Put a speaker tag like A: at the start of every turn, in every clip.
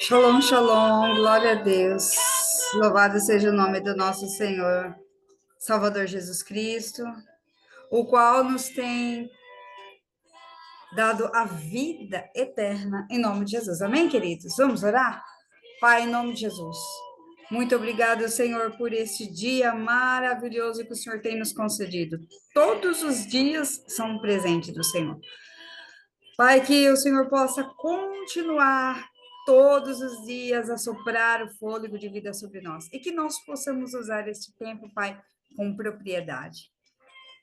A: Shalom, shalom, glória a Deus. Louvado seja o nome do nosso Senhor, Salvador Jesus Cristo, o qual nos tem dado a vida eterna em nome de Jesus. Amém, queridos? Vamos orar? Pai, em nome de Jesus. Muito obrigado, Senhor, por este dia maravilhoso que o Senhor tem nos concedido. Todos os dias são um presente do Senhor. Pai, que o Senhor possa continuar todos os dias a soprar o fôlego de vida sobre nós e que nós possamos usar este tempo, Pai, com propriedade.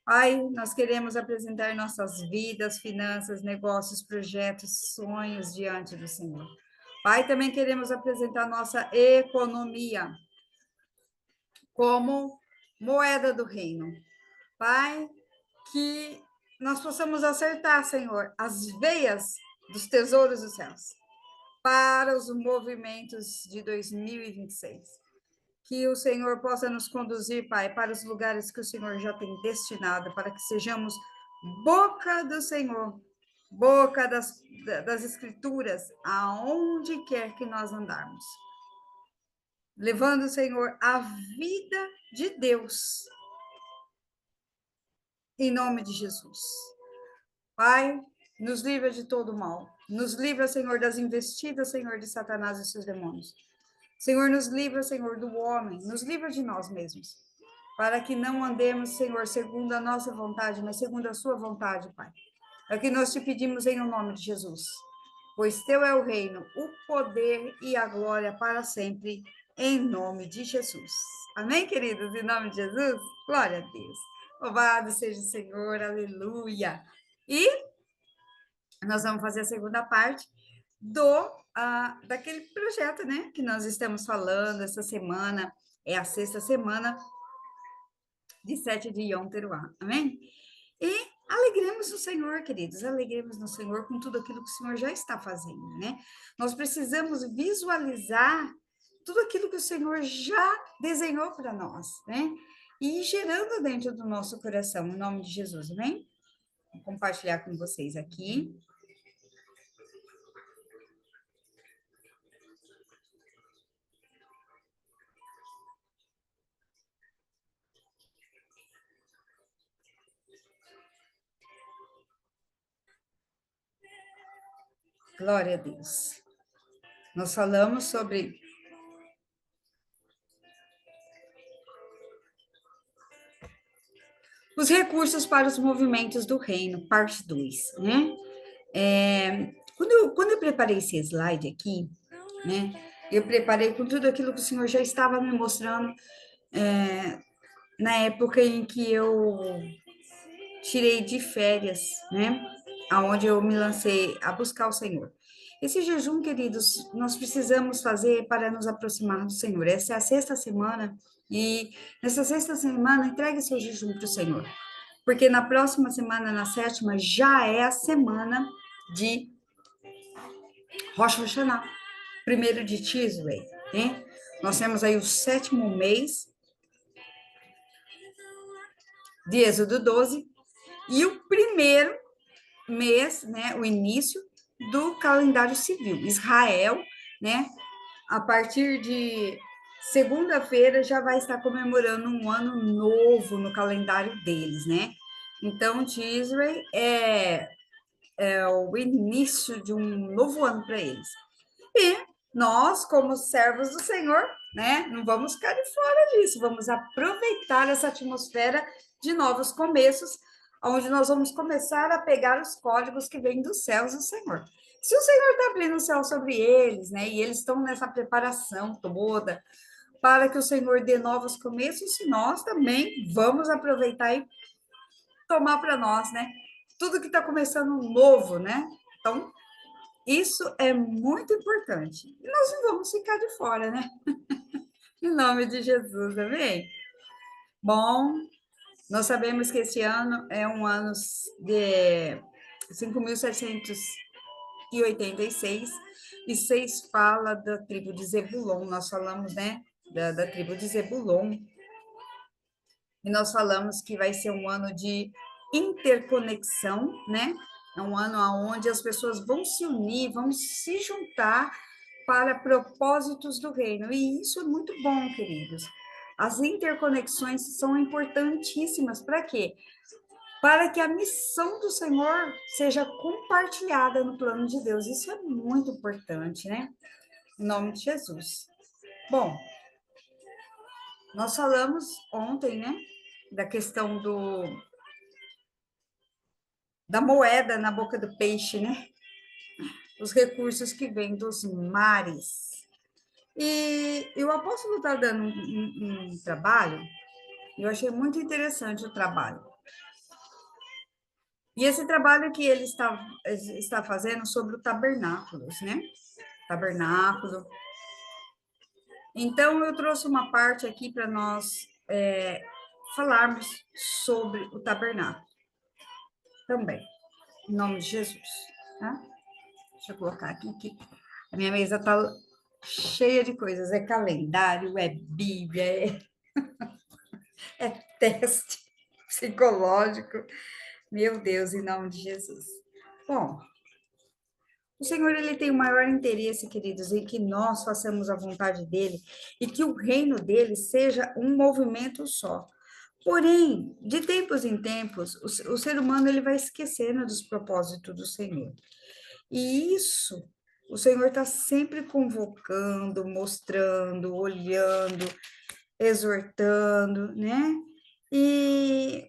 A: Pai, nós queremos apresentar nossas vidas, finanças, negócios, projetos, sonhos diante do Senhor. Pai, também queremos apresentar nossa economia como moeda do reino. Pai, que nós possamos acertar, Senhor, as veias dos tesouros dos céus para os movimentos de 2026. Que o Senhor possa nos conduzir, Pai, para os lugares que o Senhor já tem destinado, para que sejamos boca do Senhor, boca das Escrituras, aonde quer que nós andarmos. Levando, Senhor, a vida de Deus, em nome de Jesus. Pai, nos livra de todo mal. Nos livra, Senhor, das investidas, Senhor, de Satanás e seus demônios. Senhor, nos livra, Senhor, do homem. Nos livra de nós mesmos. Para que não andemos, Senhor, segundo a nossa vontade, mas segundo a sua vontade, Pai. É o que nós te pedimos em nome de Jesus. Pois teu é o reino, o poder e a glória para sempre, em nome de Jesus. Amém, queridos? Em nome de Jesus? Glória a Deus. Louvado seja o Senhor, aleluia. E nós vamos fazer a segunda parte daquele projeto, né, que nós estamos falando essa semana, é a sexta semana de 7 de Yom Teruah, amém? E alegremos no Senhor, queridos, alegremos no Senhor com tudo aquilo que o Senhor já está fazendo, né? Nós precisamos visualizar tudo aquilo que o Senhor já desenhou para nós, né? E ir gerando dentro do nosso coração, em nome de Jesus, amém? Vou compartilhar com vocês aqui. Glória a Deus. Nós falamos sobre os recursos para os movimentos do reino, parte 2, né? Quando eu preparei esse slide aqui, né? Eu preparei com tudo aquilo que o Senhor já estava me mostrando na época em que eu tirei de férias, né? Aonde eu me lancei a buscar o Senhor. Esse jejum, queridos, nós precisamos fazer para nos aproximar do Senhor. Essa é a sexta semana, e nessa sexta semana, entregue seu jejum para o Senhor. Porque na próxima semana, na sétima, já é a semana de Rosh Hashanah, primeiro de Tishrei, né? Nós temos aí o sétimo mês de Êxodo 12 e o primeiro mês, né, o início do calendário civil. Israel, né, a partir de segunda-feira já vai estar comemorando um ano novo no calendário deles, né? Então, Tishrei é o início de um novo ano para eles. E nós, como servos do Senhor, né, não vamos ficar de fora disso, vamos aproveitar essa atmosfera de novos começos, onde nós vamos começar a pegar os códigos que vêm dos céus do Senhor. Se o Senhor está abrindo o céu sobre eles, né, e eles estão nessa preparação toda, para que o Senhor dê novos começos, nós também vamos aproveitar e tomar para nós, né, tudo que está começando novo, né? Então, isso é muito importante. E nós não vamos ficar de fora, né? Em nome de Jesus, amém? Bom, nós sabemos que esse ano é um ano de 5.786, e 6 fala da tribo de Zebulon. Nós falamos, né, da tribo de Zebulon, e nós falamos que vai ser um ano de interconexão, né? É um ano onde as pessoas vão se unir, vão se juntar para propósitos do reino. E isso é muito bom, queridos. As interconexões são importantíssimas. Para quê? Para que a missão do Senhor seja compartilhada no plano de Deus. Isso é muito importante, né? Em nome de Jesus. Bom, nós falamos ontem, né? Da questão da moeda na boca do peixe, né? Os recursos que vêm dos mares. E o apóstolo está dando um trabalho, eu achei muito interessante o trabalho. E esse trabalho que ele está fazendo sobre o tabernáculos, né? Tabernáculo. Então, eu trouxe uma parte aqui para nós falarmos sobre o tabernáculo também, em nome de Jesus. Tá? Deixa eu colocar aqui que a minha mesa está cheia de coisas. É calendário, é Bíblia, é teste psicológico. Meu Deus, em nome de Jesus. Bom, o Senhor, ele tem o maior interesse, queridos, em que nós façamos a vontade dele e que o reino dele seja um movimento só. Porém, de tempos em tempos, o ser humano ele vai esquecendo dos propósitos do Senhor. E isso, o Senhor está sempre convocando, mostrando, olhando, exortando, né? E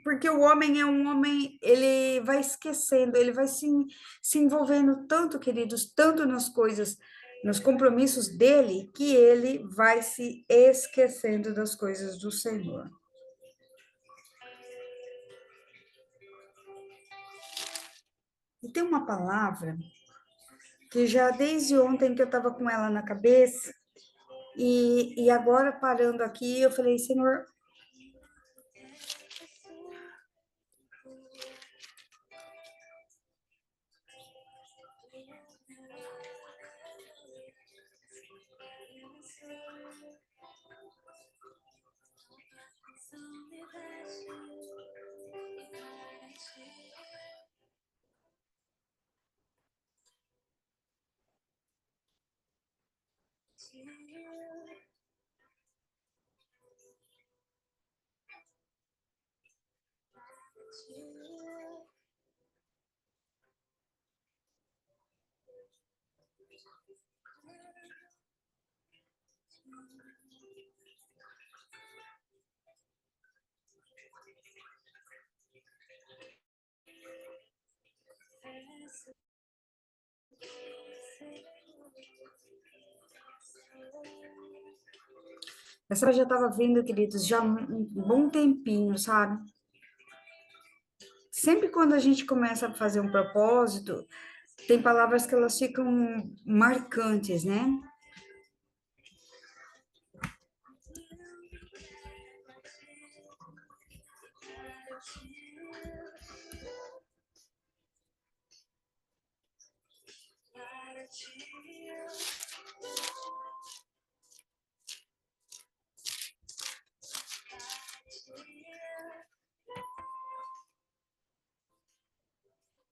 A: porque o homem é um homem, ele vai esquecendo, ele vai se envolvendo tanto, queridos, tanto nas coisas, nos compromissos dele, que ele vai se esquecendo das coisas do Senhor. E tem uma palavra que já desde ontem que eu estava com ela na cabeça, e agora parando aqui, eu falei, Senhor, essa eu já estava vindo, queridos, já há um bom tempinho, sabe? Sempre quando a gente começa a fazer um propósito, tem palavras que elas ficam marcantes, né?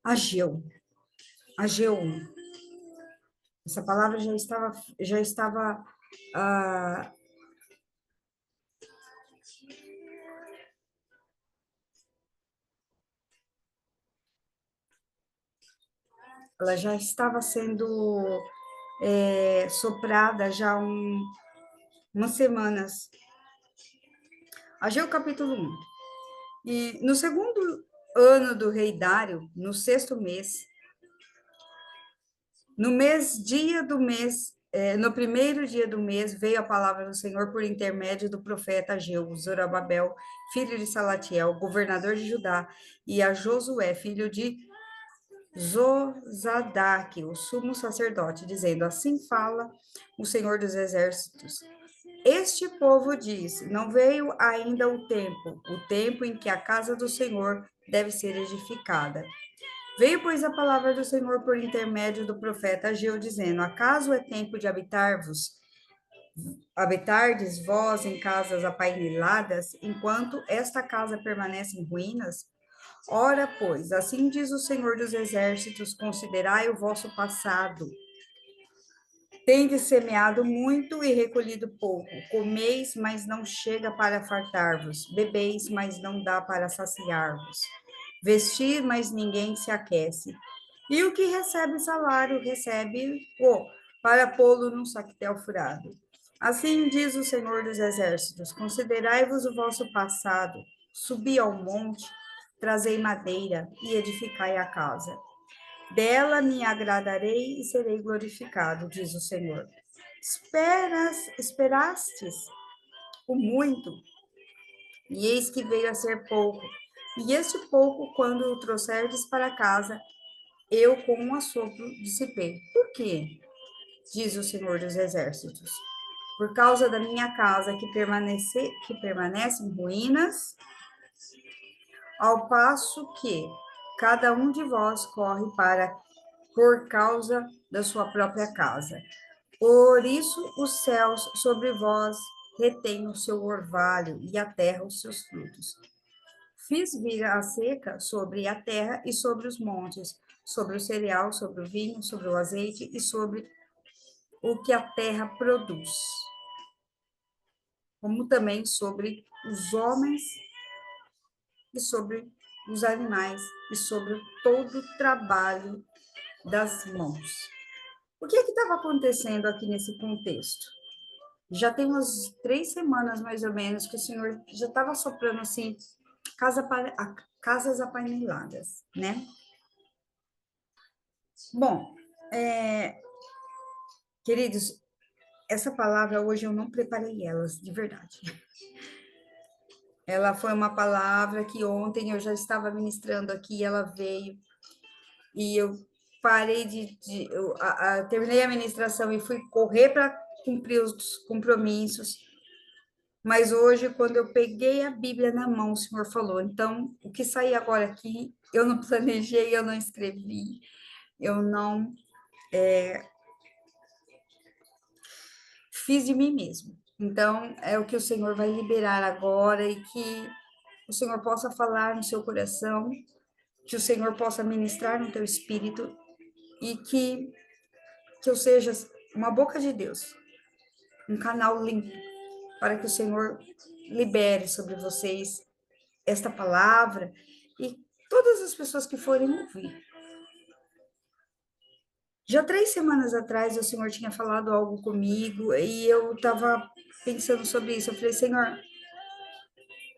A: Ageu, Ageu. Essa palavra já estava ah, ela já estava sendo soprada já há umas semanas. Ageu capítulo 1. E no segundo ano do rei Dário, no sexto mês, no primeiro dia do mês, veio a palavra do Senhor por intermédio do profeta Ageu, Zorobabel, filho de Salatiel, governador de Judá, e a Josué, filho de Zosadaque, o sumo sacerdote, dizendo: Assim fala o Senhor dos Exércitos. Este povo diz: Não veio ainda o tempo em que a casa do Senhor deve ser edificada. Veio, pois, a palavra do Senhor por intermédio do profeta Ageu, dizendo: Acaso é tempo de habitardes vós em casas apainiladas, enquanto esta casa permanece em ruínas? Ora, pois, assim diz o Senhor dos Exércitos: considerai o vosso passado. Tendes semeado muito e recolhido pouco. Comeis, mas não chega para fartar-vos. Bebeis, mas não dá para saciar-vos. Vestir, mas ninguém se aquece. E o que recebe salário, recebe-o para pô-lo num saquetel furado. Assim diz o Senhor dos Exércitos: considerai-vos o vosso passado. Subi ao monte, trazei madeira e edificai a casa. Dela me agradarei e serei glorificado, diz o Senhor. Esperastes o muito, e eis que veio a ser pouco. E este pouco, quando o trouxerdes para casa, eu com um assopro dissipei. Por quê? Diz o Senhor dos Exércitos. Por causa da minha casa que permanece em ruínas, ao passo que cada um de vós corre por causa da sua própria casa. Por isso os céus sobre vós retêm o seu orvalho e a terra os seus frutos. Fiz vir a seca sobre a terra e sobre os montes, sobre o cereal, sobre o vinho, sobre o azeite e sobre o que a terra produz, como também sobre os homens e sobre os animais e sobre todo o trabalho das mãos. O que estava acontecendo aqui nesse contexto? Já tem umas 3 semanas, mais ou menos, que o Senhor já estava soprando, assim, casas apaineladas, né? Bom, queridos, essa palavra hoje eu não preparei elas, de verdade. Ela foi uma palavra que ontem eu já estava ministrando aqui, ela veio, e eu parei terminei a ministração e fui correr para cumprir os compromissos. Mas hoje, quando eu peguei a Bíblia na mão, o Senhor falou. Então, o que sair agora aqui, eu não planejei, eu não escrevi, eu não fiz de mim mesmo. Então, é o que o Senhor vai liberar agora e que o Senhor possa falar no seu coração, que o Senhor possa ministrar no teu espírito e que eu seja uma boca de Deus, um canal limpo, para que o Senhor libere sobre vocês esta palavra e todas as pessoas que forem ouvir. Já 3 semanas atrás, o Senhor tinha falado algo comigo e eu estava pensando sobre isso. Eu falei, Senhor,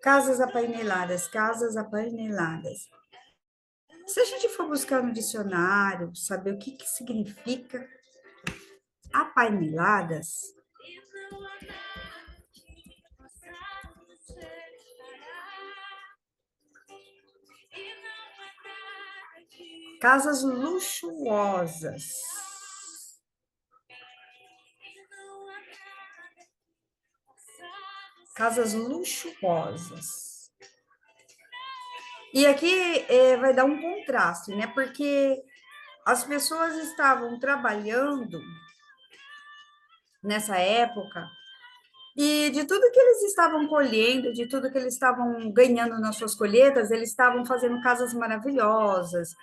A: casas apaineladas, casas apaineladas. Se a gente for buscar no dicionário, saber o que significa apaineladas, casas luxuosas. Casas luxuosas. E aqui vai dar um contraste, né? Porque as pessoas estavam trabalhando nessa época e de tudo que eles estavam colhendo, de tudo que eles estavam ganhando nas suas colheitas, eles estavam fazendo casas maravilhosas,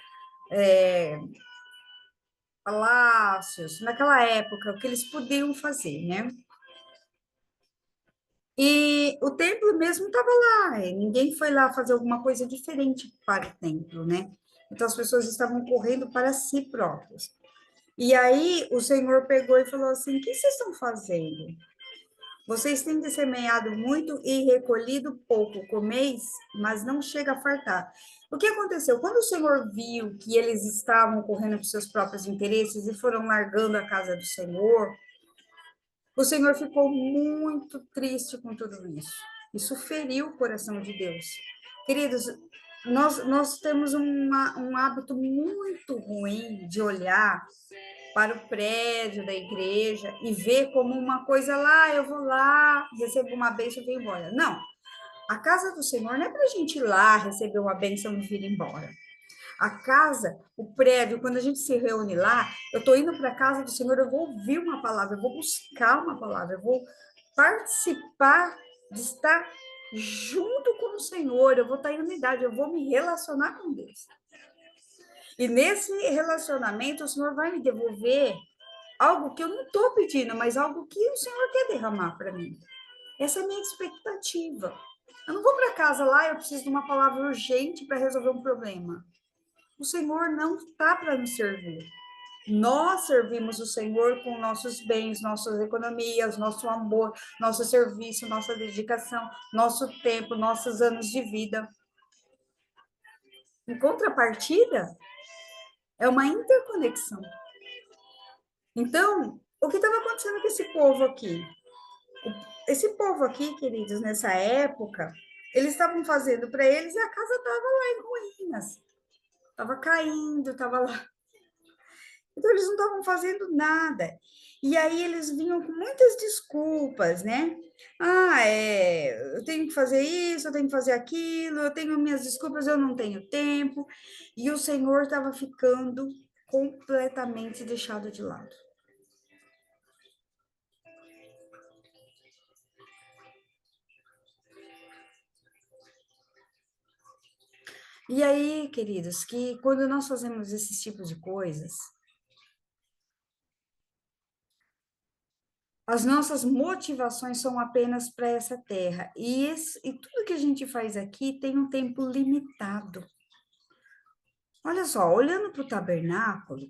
A: palácios, naquela época, o que eles podiam fazer, né? E o templo mesmo estava lá, ninguém foi lá fazer alguma coisa diferente para o templo, né? Então as pessoas estavam correndo para si próprias. E aí o Senhor pegou e falou assim: o que vocês estão fazendo? Vocês têm que semeado muito e recolhido pouco, comeis, mas não chega a fartar. O que aconteceu? Quando o Senhor viu que eles estavam correndo para os seus próprios interesses e foram largando a casa do Senhor, o Senhor ficou muito triste com tudo isso. Isso feriu o coração de Deus. Queridos, nós temos um hábito muito ruim de olhar para o prédio da igreja e ver como uma coisa lá, eu vou lá, recebo uma bênção e vou embora. Não, a casa do Senhor não é para a gente ir lá, receber uma bênção e vir embora. A casa, o prédio, quando a gente se reúne lá, eu estou indo para a casa do Senhor, eu vou ouvir uma palavra, eu vou buscar uma palavra, eu vou participar de estar junto com o Senhor, eu vou estar em unidade, eu vou me relacionar com Deus. E nesse relacionamento, o Senhor vai me devolver algo que eu não estou pedindo, mas algo que o Senhor quer derramar para mim. Essa é a minha expectativa. Eu não vou para casa lá, eu preciso de uma palavra urgente para resolver um problema. O Senhor não está para nos servir. Nós servimos o Senhor com nossos bens, nossas economias, nosso amor, nosso serviço, nossa dedicação, nosso tempo, nossos anos de vida. Em contrapartida, é uma interconexão. Então, o que estava acontecendo com esse povo aqui? Esse povo aqui, queridos, nessa época, eles estavam fazendo para eles e a casa estava lá em ruínas. Estava caindo, estava lá. Então, eles não estavam fazendo nada. E aí, eles vinham com muitas desculpas, né? Eu tenho que fazer isso, eu tenho que fazer aquilo, eu tenho minhas desculpas, eu não tenho tempo. E o Senhor estava ficando completamente deixado de lado. E aí, queridos, que quando nós fazemos esses tipos de coisas, as nossas motivações são apenas para essa terra. E tudo que a gente faz aqui tem um tempo limitado. Olha só, olhando para o tabernáculo,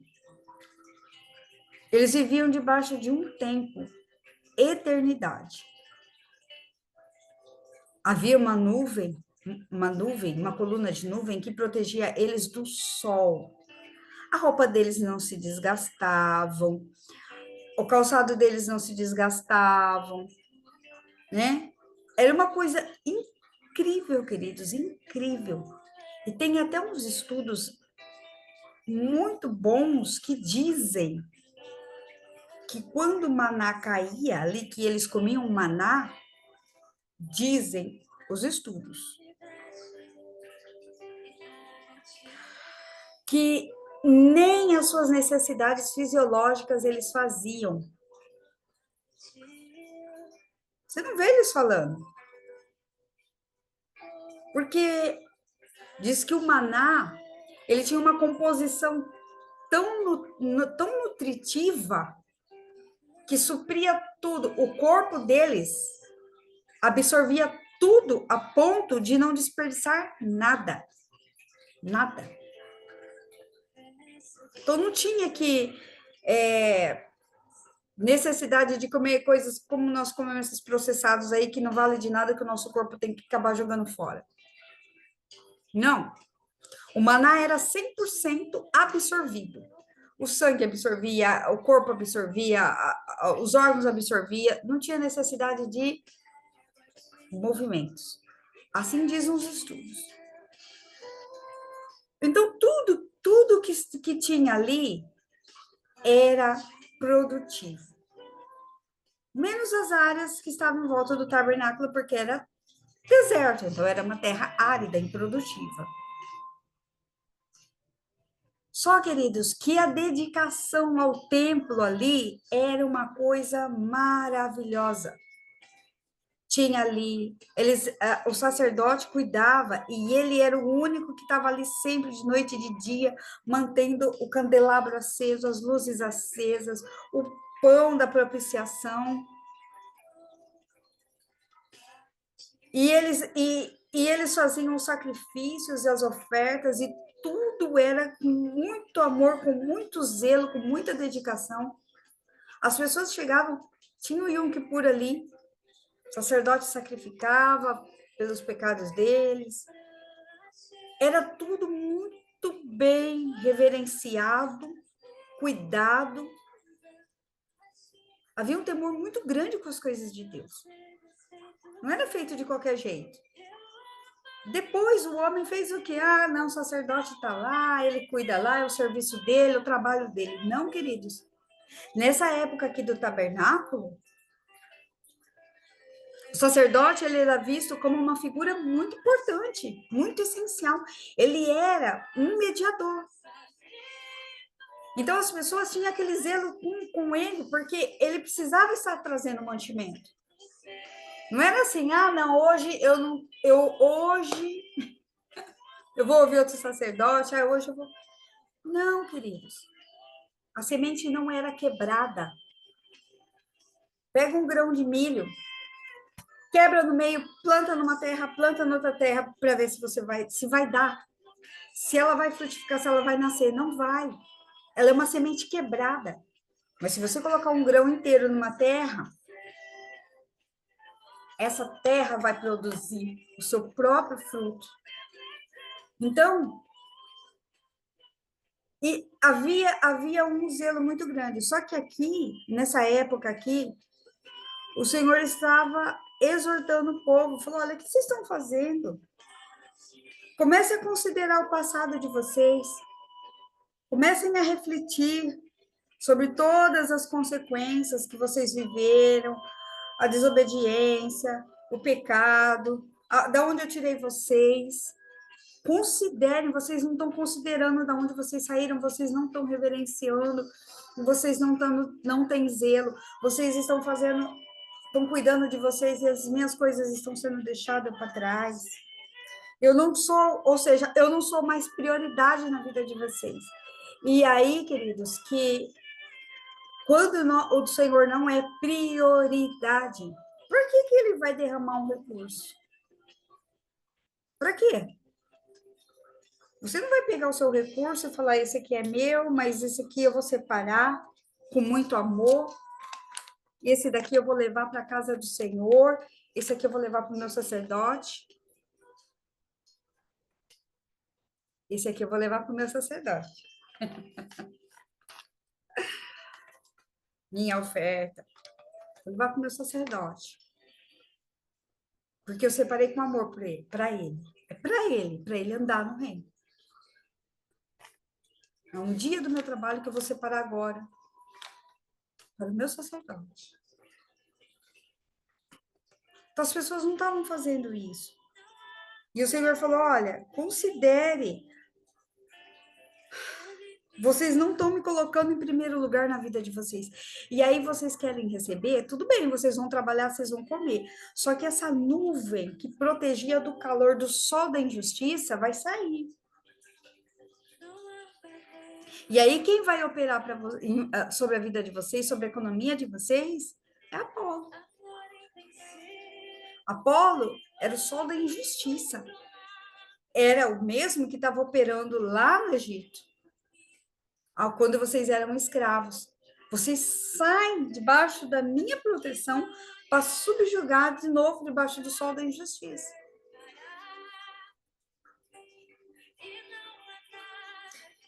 A: eles viviam debaixo de um tempo, eternidade. Havia uma coluna de nuvem que protegia eles do sol. A roupa deles não se desgastavam, o calçado deles não se desgastavam, né? Era uma coisa incrível, queridos, incrível. E tem até uns estudos muito bons que dizem que quando o maná caía ali, que eles comiam maná, dizem os estudos, que nem as suas necessidades fisiológicas eles faziam. Você não vê eles falando. Porque diz que o maná, ele tinha uma composição tão nutritiva que supria tudo. O corpo deles absorvia tudo a ponto de não desperdiçar nada. Nada. Então, não tinha que necessidade de comer coisas como nós comemos esses processados aí, que não vale de nada, que o nosso corpo tem que acabar jogando fora. Não. O maná era 100% absorvido. O sangue absorvia, o corpo absorvia, os órgãos absorvia, não tinha necessidade de movimentos. Assim dizem os estudos. Então, tudo que tinha ali era produtivo. Menos as áreas que estavam em volta do tabernáculo, porque era deserto, então era uma terra árida, improdutiva. Só, queridos, que a dedicação ao templo ali era uma coisa maravilhosa. Tinha ali, o sacerdote cuidava e ele era o único que estava ali sempre de noite e de dia, mantendo o candelabro aceso, as luzes acesas, o pão da propiciação. E eles faziam os sacrifícios e as ofertas, e tudo era com muito amor, com muito zelo, com muita dedicação. As pessoas chegavam, tinha o Yom Kippur ali, o sacerdote sacrificava pelos pecados deles. Era tudo muito bem reverenciado, cuidado. Havia um temor muito grande com as coisas de Deus. Não era feito de qualquer jeito. Depois o homem fez o quê? Não, o sacerdote está lá, ele cuida lá, é o serviço dele, o trabalho dele. Não, queridos. Nessa época aqui do tabernáculo, o sacerdote ele era visto como uma figura muito importante, muito essencial. Ele era um mediador. Então as pessoas tinham aquele zelo com ele, porque ele precisava estar trazendo mantimento. Não era assim, ah, não, hoje eu não, hoje eu vou ouvir outro sacerdote, ah, hoje eu vou. Não, queridos. A semente não era quebrada. Pega um grão de milho, quebra no meio, planta numa terra, planta noutra terra, para ver se você vai, se vai dar, se ela vai frutificar, se ela vai nascer. Não vai. Ela é uma semente quebrada. Mas se você colocar um grão inteiro numa terra, essa terra vai produzir o seu próprio fruto. Então, e havia um zelo muito grande. Só que aqui, nessa época aqui, o Senhor estava exortando o povo, falou: olha, o que vocês estão fazendo? Comece a considerar o passado de vocês. Comecem a refletir sobre todas as consequências que vocês viveram, a desobediência, o pecado, da onde eu tirei vocês. Considerem, vocês não estão considerando de onde vocês saíram, vocês não estão reverenciando, vocês não têm zelo, vocês estão fazendo, estão cuidando de vocês e as minhas coisas estão sendo deixadas para trás. Eu não sou, ou seja, eu não sou mais prioridade na vida de vocês. E aí, queridos, que quando o Senhor não é prioridade, por que ele vai derramar um recurso? Para quê? Você não vai pegar o seu recurso e falar, esse aqui é meu, mas esse aqui eu vou separar com muito amor, esse daqui eu vou levar para a casa do Senhor, esse aqui eu vou levar para o meu sacerdote, esse aqui eu vou levar para o meu sacerdote. Minha oferta, vou levar para o meu sacerdote. Porque eu separei com amor para ele, para ele. É para ele andar no reino. É um dia do meu trabalho que eu vou separar agora para o meu sacerdote. Então, as pessoas não estavam fazendo isso. E o Senhor falou, olha, considere. Vocês não estão me colocando em primeiro lugar na vida de vocês. E aí vocês querem receber? Tudo bem, vocês vão trabalhar, vocês vão comer. Só que essa nuvem que protegia do calor do sol da injustiça vai sair. E aí, quem vai operar sobre a vida de vocês, sobre a economia de vocês, é Apolo. Apolo era o sol da injustiça. Era o mesmo que estava operando lá no Egito, quando vocês eram escravos. Vocês saem debaixo da minha proteção para subjugar de novo debaixo do sol da injustiça.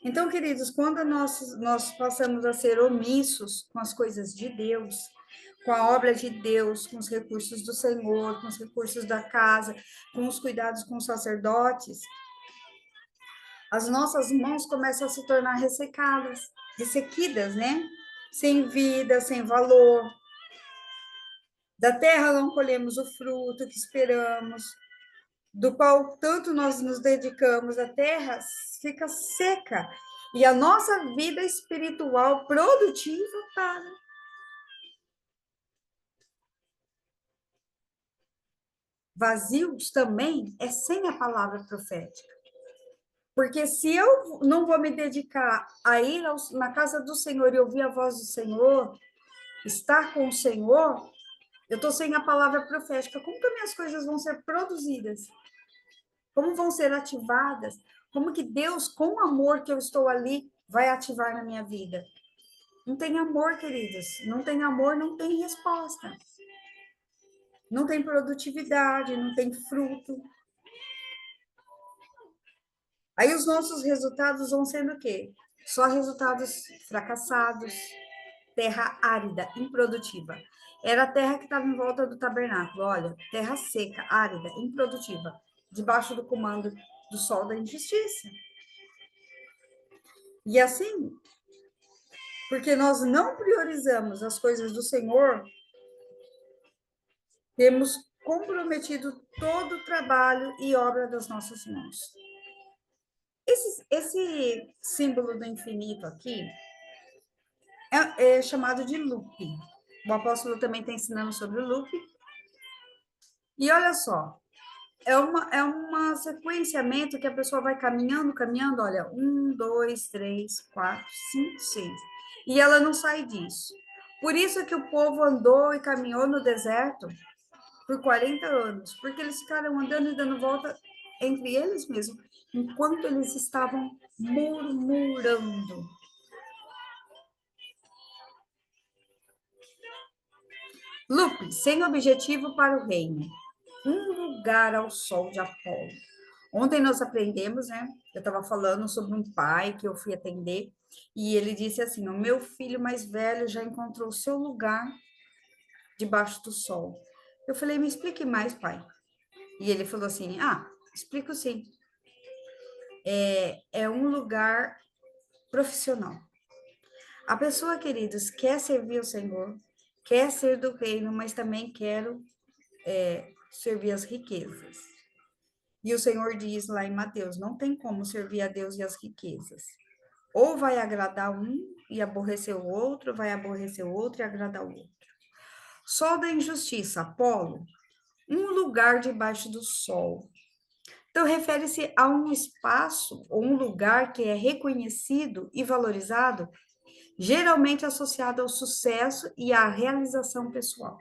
A: Então, queridos, quando nós passamos a ser omissos com as coisas de Deus, com a obra de Deus, com os recursos do Senhor, com os recursos da casa, com os cuidados com os sacerdotes, as nossas mãos começam a se tornar ressequidas, né? Sem vida, sem valor. Da terra não colhemos o fruto que esperamos, do qual tanto nós nos dedicamos, a terra fica seca e a nossa vida espiritual produtiva para. Vazios também é sem a palavra profética. Porque se eu não vou me dedicar a ir na casa do Senhor e ouvir a voz do Senhor, estar com o Senhor, eu estou sem a palavra profética. Como que minhas coisas vão ser produzidas? Como vão ser ativadas? Como que Deus, com o amor que eu estou ali, vai ativar na minha vida? Não tem amor, queridos. Não tem amor, não tem resposta. Não tem produtividade, não tem fruto. Aí os nossos resultados vão sendo o quê? Só resultados fracassados, terra árida, improdutiva. Era a terra que estava em volta do tabernáculo. Olha, terra seca, árida, improdutiva, debaixo do comando do sol da injustiça. E assim, porque nós não priorizamos as coisas do Senhor, temos comprometido todo o trabalho e obra das nossas mãos. Esse símbolo do infinito aqui é chamado de loop. O apóstolo também está ensinando sobre o loop. E olha só, é uma sequenciamento que a pessoa vai caminhando, caminhando, olha, 1, 2, 3, 4, 5, 6. E ela não sai disso. Por isso que o povo andou e caminhou no deserto por 40 anos, porque eles ficaram andando e dando volta entre eles mesmos, enquanto eles estavam murmurando. Lupe, sem objetivo para o reino. Um lugar ao sol de Apolo. Ontem nós aprendemos, né? Eu estava falando sobre um pai que eu fui atender, e ele disse assim: o meu filho mais velho já encontrou o seu lugar debaixo do sol. Eu falei: me explique mais, pai. E ele falou assim: explico sim. É um lugar profissional. A pessoa, queridos, quer servir o Senhor, quer ser do reino, mas também quer servir as riquezas. E o Senhor diz lá em Mateus: não tem como servir a Deus e as riquezas. Ou vai agradar um e aborrecer o outro, vai aborrecer o outro e agradar o outro. Sol da injustiça, Apolo, um lugar debaixo do sol. Então, refere-se a um espaço ou um lugar que é reconhecido e valorizado, geralmente associado ao sucesso e à realização pessoal.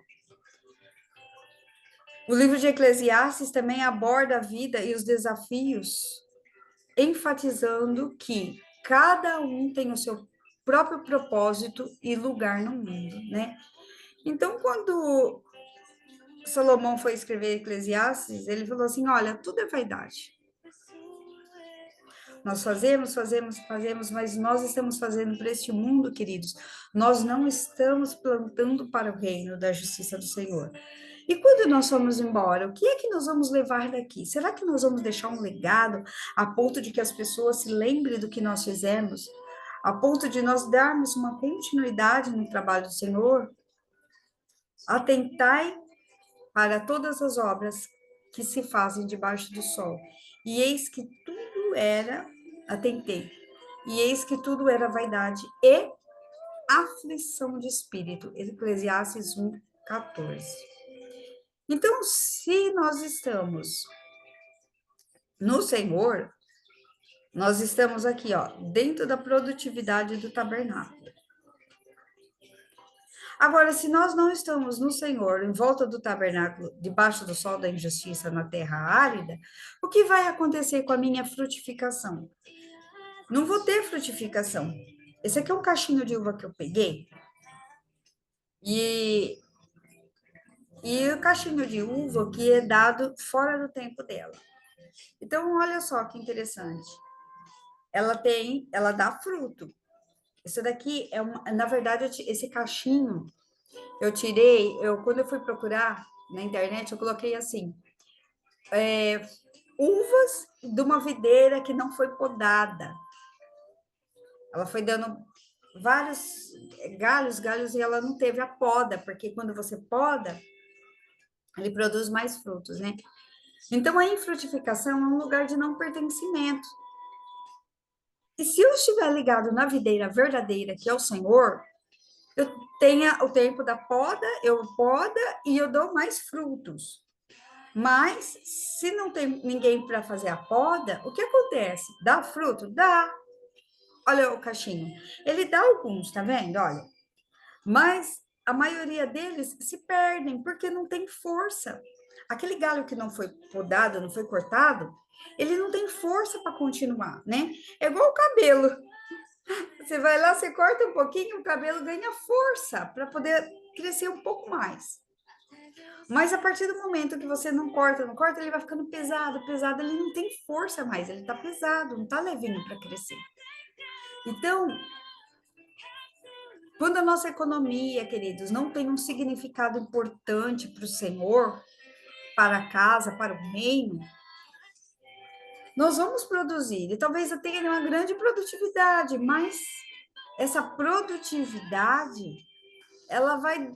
A: O livro de Eclesiastes também aborda a vida e os desafios, enfatizando que cada um tem o seu próprio propósito e lugar no mundo, né? Então, quando Salomão foi escrever Eclesiastes, ele falou assim: olha, tudo é vaidade. Nós fazemos, mas nós estamos fazendo para este mundo, queridos. Nós não estamos plantando para o reino da justiça do Senhor. E quando nós formos embora, o que é que nós vamos levar daqui? Será que nós vamos deixar um legado a ponto de que as pessoas se lembrem do que nós fizemos? A ponto de nós darmos uma continuidade no trabalho do Senhor? Atentai para todas as obras que se fazem debaixo do sol. E eis que tudo era, atentei, e eis que tudo era vaidade e aflição de espírito. Eclesiastes 1:14. Então, se nós estamos no Senhor, nós estamos aqui, ó, dentro da produtividade do tabernáculo. Agora, se nós não estamos no Senhor, em volta do tabernáculo, debaixo do sol da injustiça, na terra árida, o que vai acontecer com a minha frutificação? Não vou ter frutificação. Esse aqui é um cachinho de uva que eu peguei. E o cachinho de uva que é dado fora do tempo dela. Então, olha só que interessante. Ela dá fruto. Isso daqui na verdade, esse cachinho eu tirei, quando eu fui procurar na internet, eu coloquei assim, uvas de uma videira que não foi podada. Ela foi dando vários galhos, e ela não teve a poda, porque quando você poda, ele produz mais frutos, né? Então, a infrutificação é um lugar de não pertencimento. E se eu estiver ligado na videira verdadeira, que é o Senhor, eu tenho o tempo da poda, eu poda e eu dou mais frutos. Mas, se não tem ninguém para fazer a poda, o que acontece? Dá fruto? Dá. Olha o cachinho. Ele dá alguns, tá vendo? Olha. Mas a maioria deles se perdem porque não tem força. Aquele galho que não foi podado, não foi cortado, ele não tem força para continuar, né? É igual o cabelo. Você vai lá, você corta um pouquinho, o cabelo ganha força para poder crescer um pouco mais. Mas a partir do momento que você não corta, ele vai ficando pesado, ele não tem força mais, ele está pesado, não está levinho para crescer. Então, quando a nossa economia, queridos, não tem um significado importante para o Senhor, para a casa, para o reino, nós vamos produzir, e talvez eu tenha uma grande produtividade, mas essa produtividade, ela vai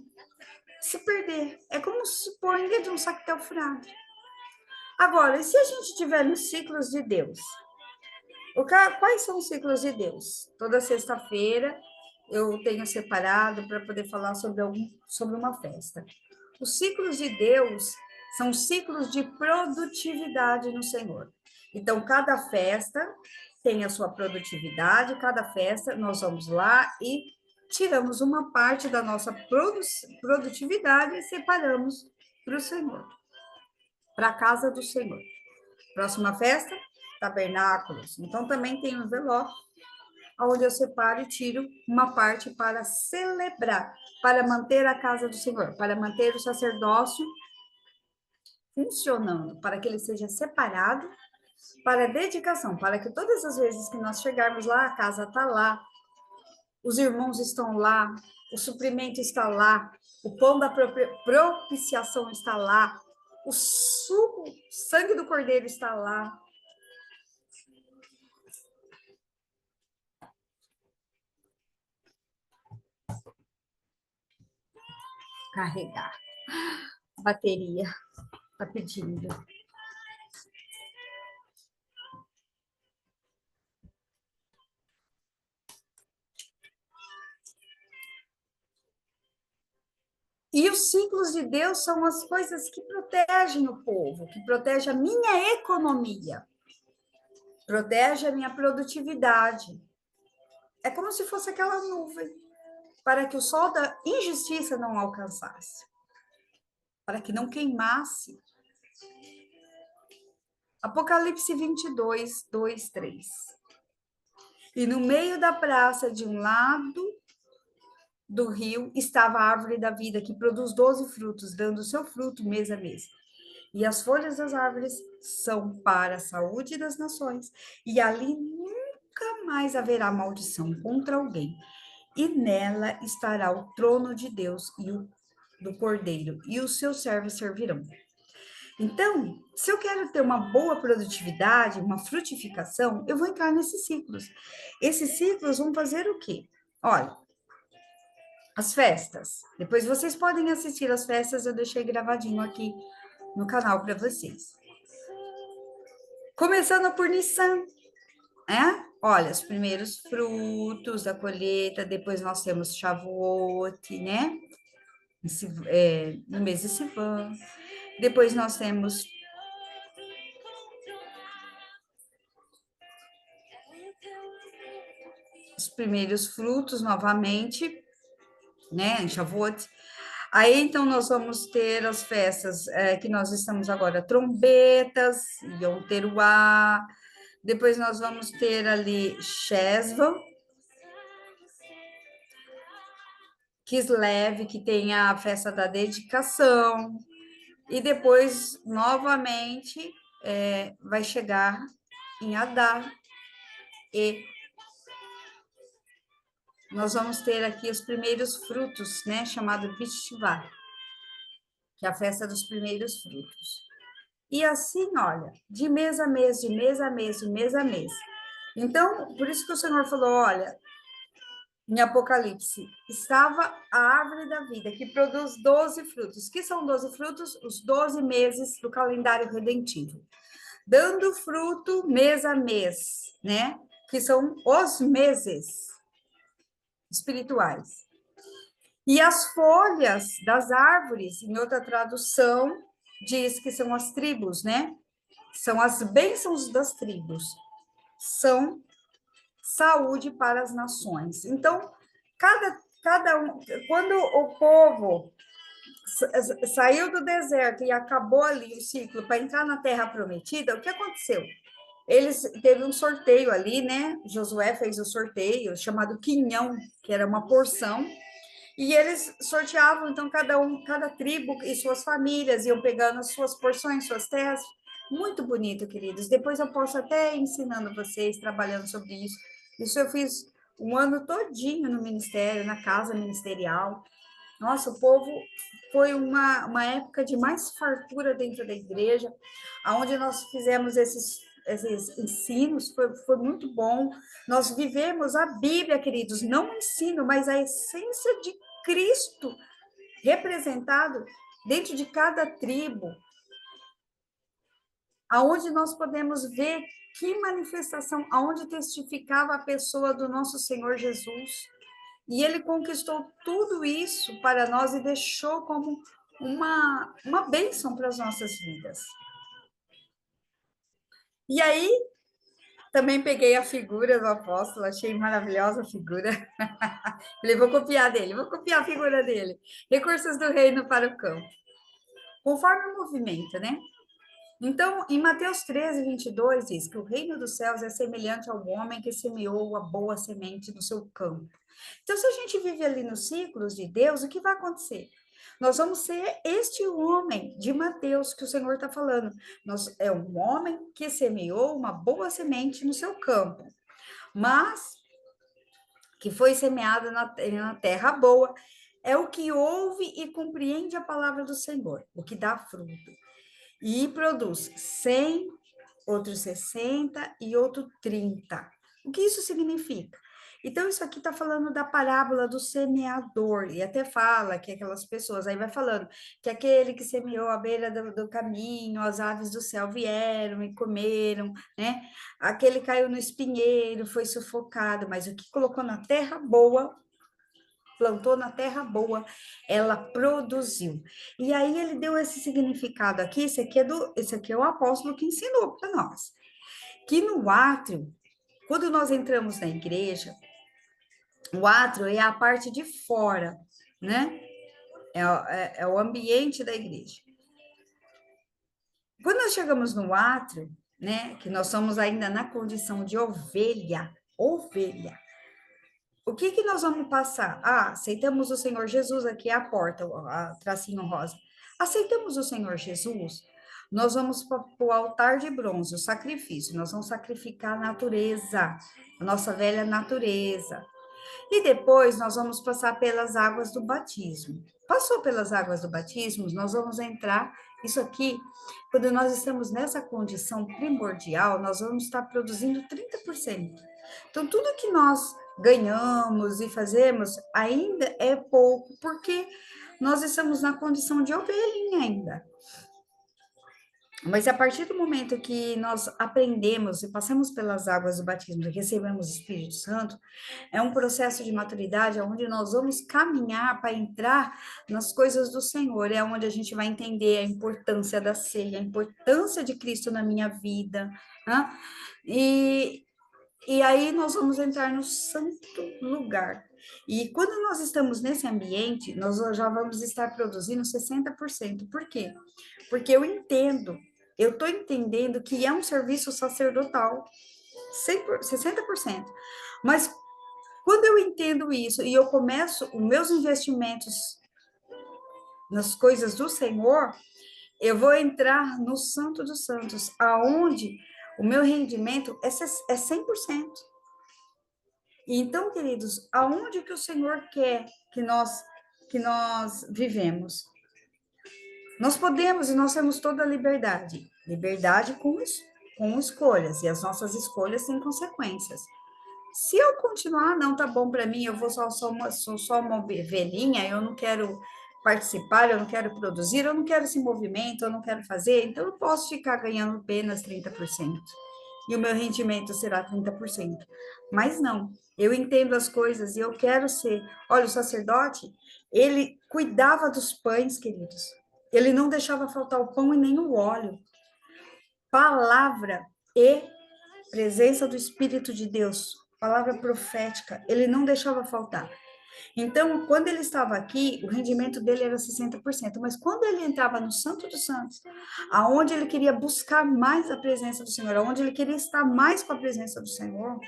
A: se perder. É como se pôr dentro de um saquetel furado. Agora, e se a gente tiver nos ciclos de Deus? Quais são os ciclos de Deus? Toda sexta-feira eu tenho separado para poder falar sobre uma festa. Os ciclos de Deus São ciclos de produtividade no Senhor. Então, cada festa tem a sua produtividade, cada festa nós vamos lá e tiramos uma parte da nossa produtividade e separamos para o Senhor, para a casa do Senhor. Próxima festa, tabernáculos. Então, também tem um envelope, onde eu separo e tiro uma parte para celebrar, para manter a casa do Senhor, para manter o sacerdócio funcionando, para que ele seja separado para dedicação, para que todas as vezes que nós chegarmos lá, a casa está lá, os irmãos estão lá, o suprimento está lá, o pão da propiciação está lá, o suco, sangue do cordeiro está lá. Carregar. A bateria está pedindo. E os ciclos de Deus são as coisas que protegem o povo, que protegem a minha economia, protege a minha produtividade. É como se fosse aquela nuvem, para que o sol da injustiça não alcançasse, para que não queimasse. Apocalipse 22, 2, 3. E no meio da praça, de um lado do rio, estava a árvore da vida, que produz 12 frutos, dando o seu fruto mês a mês. E as folhas das árvores são para a saúde das nações, e ali nunca mais haverá maldição contra alguém. E nela estará o trono de Deus e o do Cordeiro, e os seus servos servirão. Então, se eu quero ter uma boa produtividade, uma frutificação, eu vou entrar nesses ciclos. Esses ciclos vão fazer o quê? Olha, as festas. Depois vocês podem assistir as festas, eu deixei gravadinho aqui no canal para vocês. Começando por Nissan, né? Olha, os primeiros frutos da colheita, depois nós temos Shavuot, né? No mês de Sivan. Depois nós temos os primeiros frutos novamente, né? Em Shavuot. Aí, então, nós vamos ter as festas que nós estamos agora, trombetas, Yom Teruah. Depois nós vamos ter ali Shesva, Kislev, que tem a festa da dedicação. E depois, novamente, vai chegar em Adar. E nós vamos ter aqui os primeiros frutos, né? Chamado Bishuvah, que é a festa dos primeiros frutos. E assim, olha, de mês a mês, de mês a mês, de mês a mês. Então, por isso que o Senhor falou, olha, em Apocalipse, estava a árvore da vida, que produz 12 frutos. Que são 12 frutos? Os 12 meses do calendário redentivo. Dando fruto mês a mês, né? Que são os meses espirituais. E as folhas das árvores, em outra tradução, diz que são as tribos, né? São as bênçãos das tribos. São saúde para as nações. Então, cada um, quando o povo saiu do deserto e acabou ali o ciclo para entrar na terra prometida, o que aconteceu? Eles teve um sorteio ali, né? Josué fez o sorteio chamado quinhão, que era uma porção, e eles sorteavam, então, cada tribo e suas famílias iam pegando as suas porções, suas terras. Muito bonito, queridos. Depois eu posso até ensinando vocês, trabalhando sobre isso. Isso eu fiz um ano todinho no ministério, na casa ministerial. Nossa, o povo foi uma época de mais fartura dentro da igreja, onde nós fizemos esses ensinos, foi muito bom. Nós vivemos a Bíblia, queridos, não o ensino, mas a essência de Cristo representado dentro de cada tribo, aonde nós podemos ver que manifestação, aonde testificava a pessoa do nosso Senhor Jesus. E ele conquistou tudo isso para nós e deixou como uma bênção para as nossas vidas. E aí, também peguei a figura do apóstolo, achei maravilhosa a figura. Falei, vou copiar dele, vou copiar a figura dele. Recursos do reino para o campo. Conforme o movimento, né? Então, em Mateus 13, 22, diz que o reino dos céus é semelhante ao homem que semeou a boa semente no seu campo. Então, se a gente vive ali nos ciclos de Deus, o que vai acontecer? Nós vamos ser este homem de Mateus que o Senhor está falando. É um homem que semeou uma boa semente no seu campo, mas que foi semeado na terra boa, é o que ouve e compreende a palavra do Senhor, o que dá fruto. E produz 100, outro 60 e outro 30. O que isso significa? Então, isso aqui está falando da parábola do semeador, e até fala que aquelas pessoas, aí vai falando que aquele que semeou à beira do caminho, as aves do céu vieram e comeram, né? Aquele caiu no espinheiro, foi sufocado, mas o que colocou na terra boa, plantou na terra boa, ela produziu. E aí ele deu esse significado aqui, esse aqui é o apóstolo que ensinou para nós, que no átrio, quando nós entramos na igreja, o átrio é a parte de fora, né? É o ambiente da igreja. Quando nós chegamos no átrio, né, que nós somos ainda na condição de ovelha, o que que nós vamos passar? Ah, aceitamos o Senhor Jesus, aqui é a porta, a tracinho rosa. Aceitamos o Senhor Jesus, nós vamos para o altar de bronze, o sacrifício, nós vamos sacrificar a natureza, a nossa velha natureza. E depois nós vamos passar pelas águas do batismo. Passou pelas águas do batismo, nós vamos entrar. Isso aqui, quando nós estamos nessa condição primordial, nós vamos estar produzindo 30%. Então, tudo que nós ganhamos e fazemos ainda é pouco, porque nós estamos na condição de ovelhinha ainda. Mas a partir do momento que nós aprendemos e passamos pelas águas do batismo e recebemos o Espírito Santo, é um processo de maturidade onde nós vamos caminhar para entrar nas coisas do Senhor, é onde a gente vai entender a importância da ceia, a importância de Cristo na minha vida, né? E aí nós vamos entrar no santo lugar. E quando nós estamos nesse ambiente, nós já vamos estar produzindo 60%. Por quê? Porque eu estou entendendo que é um serviço sacerdotal, 60%. Mas quando eu entendo isso e eu começo os meus investimentos nas coisas do Senhor, eu vou entrar no Santo dos Santos, aonde o meu rendimento é 100%. Então, queridos, aonde que o Senhor quer que nós vivemos? Nós podemos e nós temos toda a liberdade. Liberdade com escolhas, e as nossas escolhas têm consequências. Se eu continuar, não tá bom para mim, eu sou só uma ovelhinha, eu não quero participar, eu não quero produzir, eu não quero esse movimento, eu não quero fazer, então eu posso ficar ganhando apenas 30%. E o meu rendimento será 30%. Mas não, eu entendo as coisas e eu quero ser. Olha, o sacerdote, ele cuidava dos pães, queridos. Ele não deixava faltar o pão e nem o óleo. Palavra e presença do Espírito de Deus, palavra profética, ele não deixava faltar. Então, quando ele estava aqui, o rendimento dele era 60%, mas quando ele entrava no Santo dos Santos, aonde ele queria buscar mais a presença do Senhor, aonde ele queria estar mais com a presença do Senhor,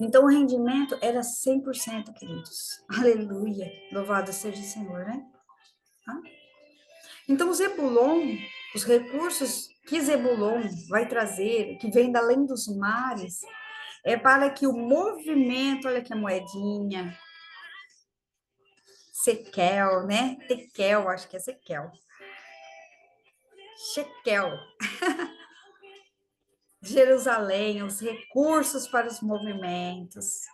A: então o rendimento era 100%, queridos. Aleluia. Louvado seja o Senhor, né? Então, Zebulon, os recursos que Zebulon vai trazer, que vem da além dos mares, é para que o movimento, olha aqui a moedinha, Sequel, né? Tequel, acho que é Sequel. Shekel. Jerusalém, os recursos para os movimentos.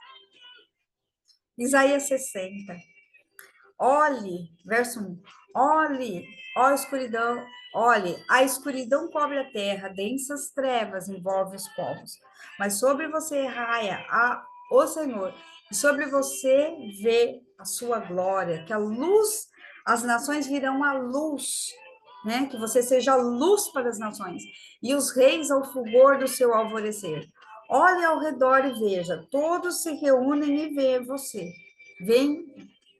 A: Isaías 60. Olhe, verso 1. Olhe, ó escuridão, olhe, a escuridão cobre a terra, densas trevas envolve os povos. Mas sobre você raia o Senhor, e sobre você vê a sua glória, que a luz as nações virão à luz, né? Que você seja luz para as nações, e os reis ao fulgor do seu alvorecer. Olhe ao redor e veja, todos se reúnem e veem você. Vem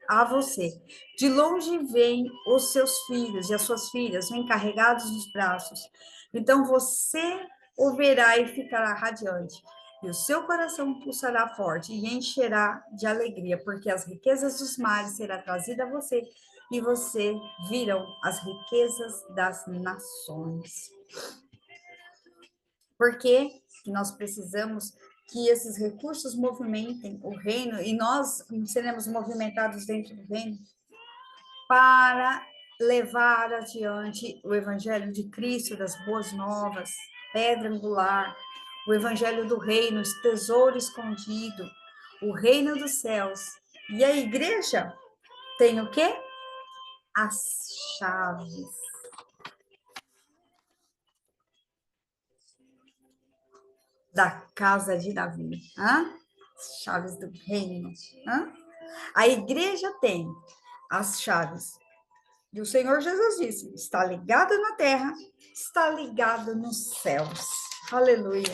A: a você. De longe vêm os seus filhos e as suas filhas, vêm carregados nos braços. Então você o verá e ficará radiante. E o seu coração pulsará forte e encherá de alegria, porque as riquezas dos mares serão trazidas a você, e você virão as riquezas das nações. Por que nós precisamos que esses recursos movimentem o reino, e nós seremos movimentados dentro do reino para levar adiante o evangelho de Cristo, das boas novas, pedra angular, o evangelho do reino, o tesouro escondido, o reino dos céus. E a igreja tem o quê? As chaves. Da casa de Davi. Hã? As chaves do reino. Hã? A igreja tem as chaves. E o Senhor Jesus disse: está ligado na terra, está ligado nos céus. Aleluia.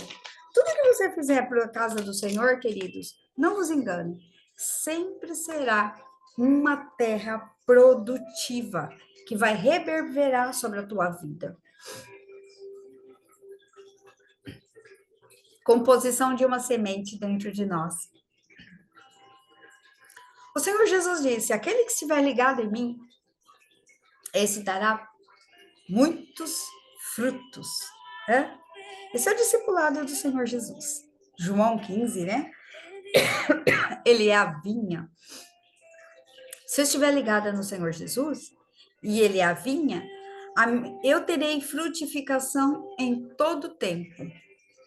A: Tudo que você fizer por causa do Senhor, queridos, não vos engane, sempre será uma terra produtiva que vai reverberar sobre a tua vida. Composição de uma semente dentro de nós. O Senhor Jesus disse: aquele que estiver ligado em mim, esse dará muitos frutos. Né? Esse é o discipulado do Senhor Jesus. João 15, né? Ele é a vinha. Se eu estiver ligada no Senhor Jesus, e ele é a vinha, eu terei frutificação em todo tempo.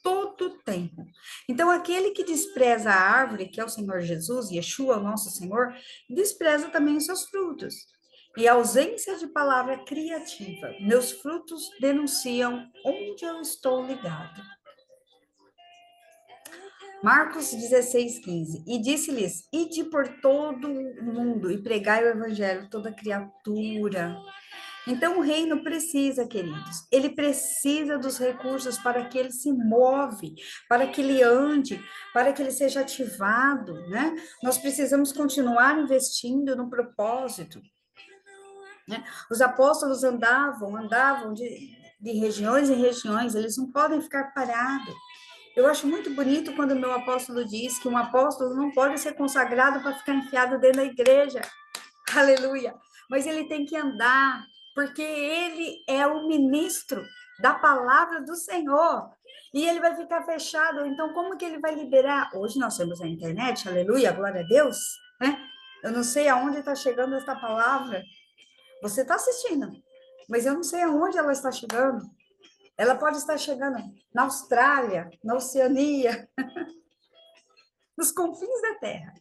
A: Todo tempo. Então, aquele que despreza a árvore, que é o Senhor Jesus, Yeshua, o nosso Senhor, despreza também os seus frutos. E a ausência de palavra criativa. Meus frutos denunciam onde eu estou ligado. Marcos 16, 15. E disse-lhes: ide por todo o mundo e pregai o evangelho a toda criatura. Então, o reino precisa, queridos, ele precisa dos recursos para que ele se move, para que ele ande, para que ele seja ativado, né? Nós precisamos continuar investindo no propósito, né? Os apóstolos andavam de regiões em regiões, eles não podem ficar parados. Eu acho muito bonito quando o meu apóstolo diz que um apóstolo não pode ser consagrado para ficar enfiado dentro da igreja. Aleluia! Mas ele tem que andar, porque ele é o ministro da palavra do Senhor. E ele vai ficar fechado. Então, como que ele vai liberar? Hoje nós temos a internet, aleluia, glória a Deus, né? Eu não sei aonde está chegando essa palavra. Você está assistindo, mas eu não sei aonde ela está chegando. Ela pode estar chegando na Austrália, na Oceania, nos confins da terra.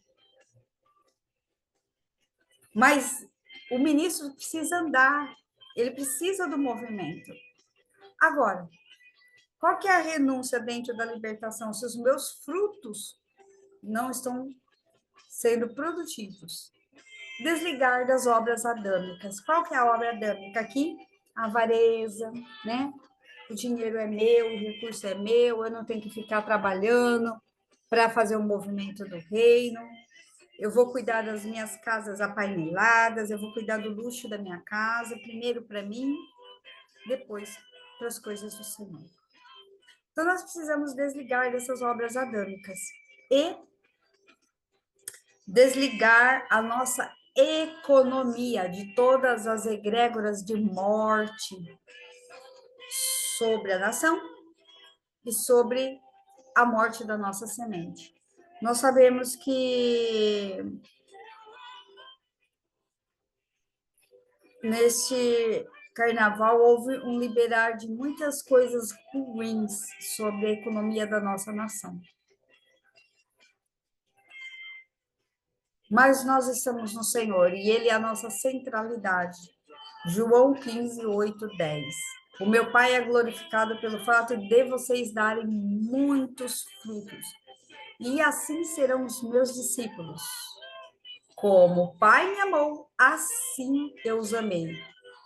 A: Mas o ministro precisa andar, ele precisa do movimento. Agora, qual que é a renúncia dentro da libertação? Se os meus frutos não estão sendo produtivos. Desligar das obras adâmicas. Qual que é a obra adâmica aqui? A avareza, né? O dinheiro é meu, o recurso é meu, eu não tenho que ficar trabalhando para fazer o movimento do reino. Eu vou cuidar das minhas casas apaineladas, eu vou cuidar do luxo da minha casa, primeiro para mim, depois para as coisas do Senhor. Então, nós precisamos desligar dessas obras adâmicas e desligar a nossa economia de todas as egrégoras de morte sobre a nação e sobre a morte da nossa semente. Nós sabemos que neste carnaval houve um liberar de muitas coisas ruins sobre a economia da nossa nação. Mas nós estamos no Senhor e Ele é a nossa centralidade. João 15, 8, 10. O meu Pai é glorificado pelo fato de vocês darem muitos frutos, e assim serão os meus discípulos. Como o Pai me amou, assim eu os amei.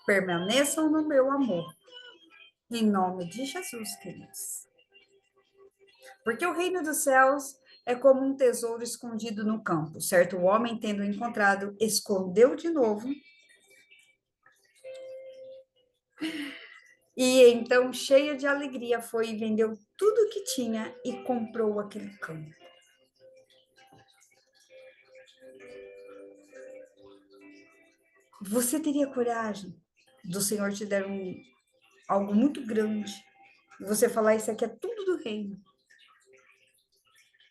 A: Permaneçam no meu amor. Em nome de Jesus, queridos. Porque o reino dos céus é como um tesouro escondido no campo. Certo homem, tendo encontrado, escondeu de novo. E então, cheio de alegria, foi e vendeu tudo o que tinha e comprou aquele campo. Você teria coragem do Senhor te dar algo muito grande e você falar: Isso aqui é tudo do reino,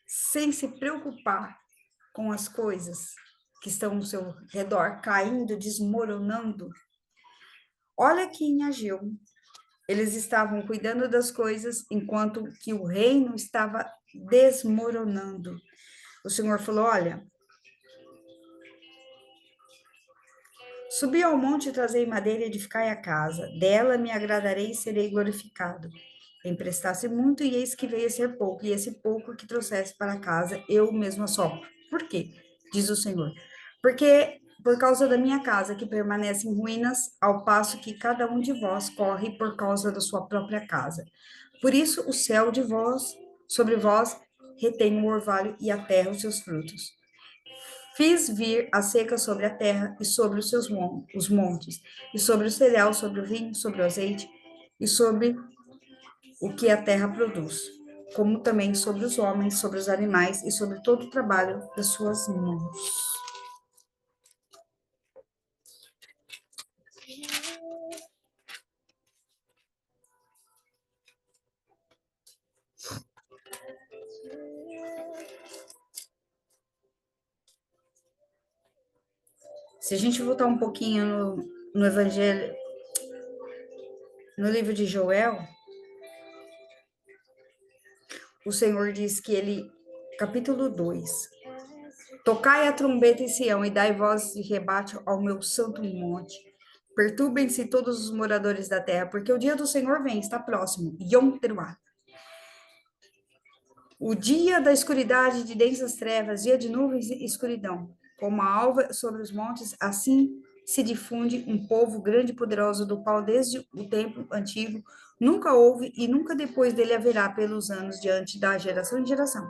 A: sem se preocupar com as coisas que estão no seu redor, caindo, desmoronando? Olha aqui em Ageu, eles estavam cuidando das coisas enquanto que o reino estava desmoronando. O Senhor falou: Olha, subi ao monte e trazei madeira e edificai a casa. Dela me agradarei e serei glorificado. Emprestasse muito e eis que veio a ser pouco. E esse pouco que trouxesse para casa, eu mesmo assopro. Por quê? Diz o Senhor. Porque por causa da minha casa, que permanece em ruínas, ao passo que cada um de vós corre por causa da sua própria casa. Por isso o céu de vós, sobre vós, retém o orvalho e a terra os seus frutos. Fiz vir a seca sobre a terra e sobre os seus os montes, e sobre o cereal, sobre o vinho, sobre o azeite, e sobre o que a terra produz, como também sobre os homens, sobre os animais e sobre todo o trabalho das suas mãos. Se a gente voltar um pouquinho no Evangelho, no livro de Joel, o Senhor diz que ele, capítulo 2, tocai a trombeta em Sião e dai voz de rebate ao meu santo monte. Perturbem-se todos os moradores da terra, porque o dia do Senhor vem, está próximo. Yom Teruah. O dia da escuridade de densas trevas, dia de nuvens e escuridão. Como a alva sobre os montes, assim se difunde um povo grande e poderoso, do qual desde o tempo antigo nunca houve e nunca depois dele haverá pelos anos diante da geração em geração.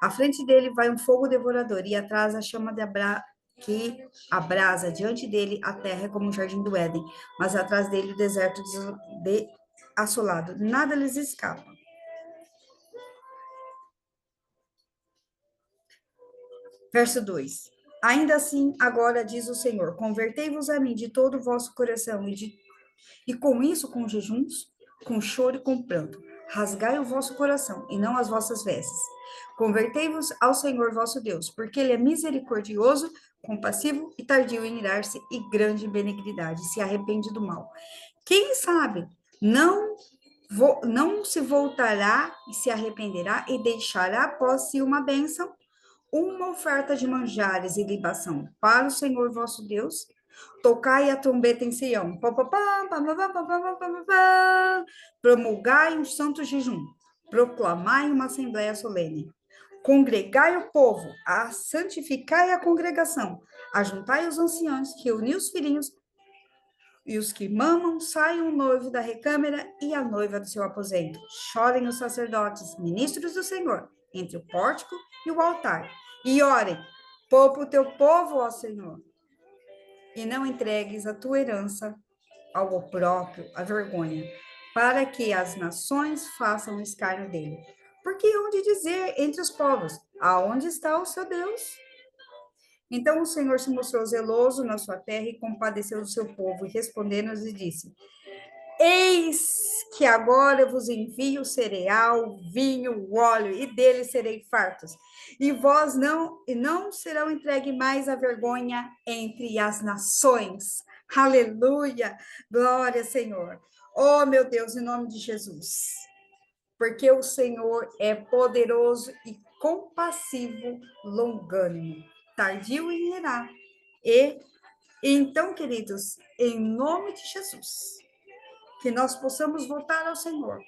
A: À frente dele vai um fogo devorador e atrás a chama que abrasa. Diante dele a terra é como um jardim do Éden, mas atrás dele o deserto assolado. Nada lhes escapa. Verso 2. Ainda assim, agora diz o Senhor: convertei-vos a mim de todo o vosso coração e com isso, com jejuns, com choro e com pranto. Rasgai o vosso coração e não as vossas vestes. Convertei-vos ao Senhor vosso Deus, porque ele é misericordioso, compassivo e tardio em irar-se e grande em benignidade, se arrepende do mal. Quem sabe não se voltará e se arrependerá e deixará após si uma bênção, uma oferta de manjares e libação para o Senhor vosso Deus. Tocai a trombeta em Sião, promulgai um santo jejum, proclamai uma assembléia solene, congregai o povo, santificai a congregação, ajuntai os anciãos, reuni os filhinhos, e os que mamam, saiam o noivo da recâmara e a noiva do seu aposento. Chorem os sacerdotes, ministros do Senhor, entre o pórtico e o altar. E orem, poupa o teu povo, ó Senhor, e não entregues a tua herança ao opróprio, à vergonha, para que as nações façam escárnio dele. Porque onde dizer entre os povos, aonde está o seu Deus? Então o Senhor se mostrou zeloso na sua terra e compadeceu do seu povo, e respondendo-nos e disse: Eis que agora vos envio cereal, vinho, óleo, e dele serei fartos. E vós não serão entregue mais à vergonha entre as nações. Aleluia! Glória, Senhor. Oh, meu Deus, em nome de Jesus. Porque o Senhor é poderoso e compassivo, longânimo, tardio em irar. E então, queridos, em nome de Jesus, que nós possamos voltar ao Senhor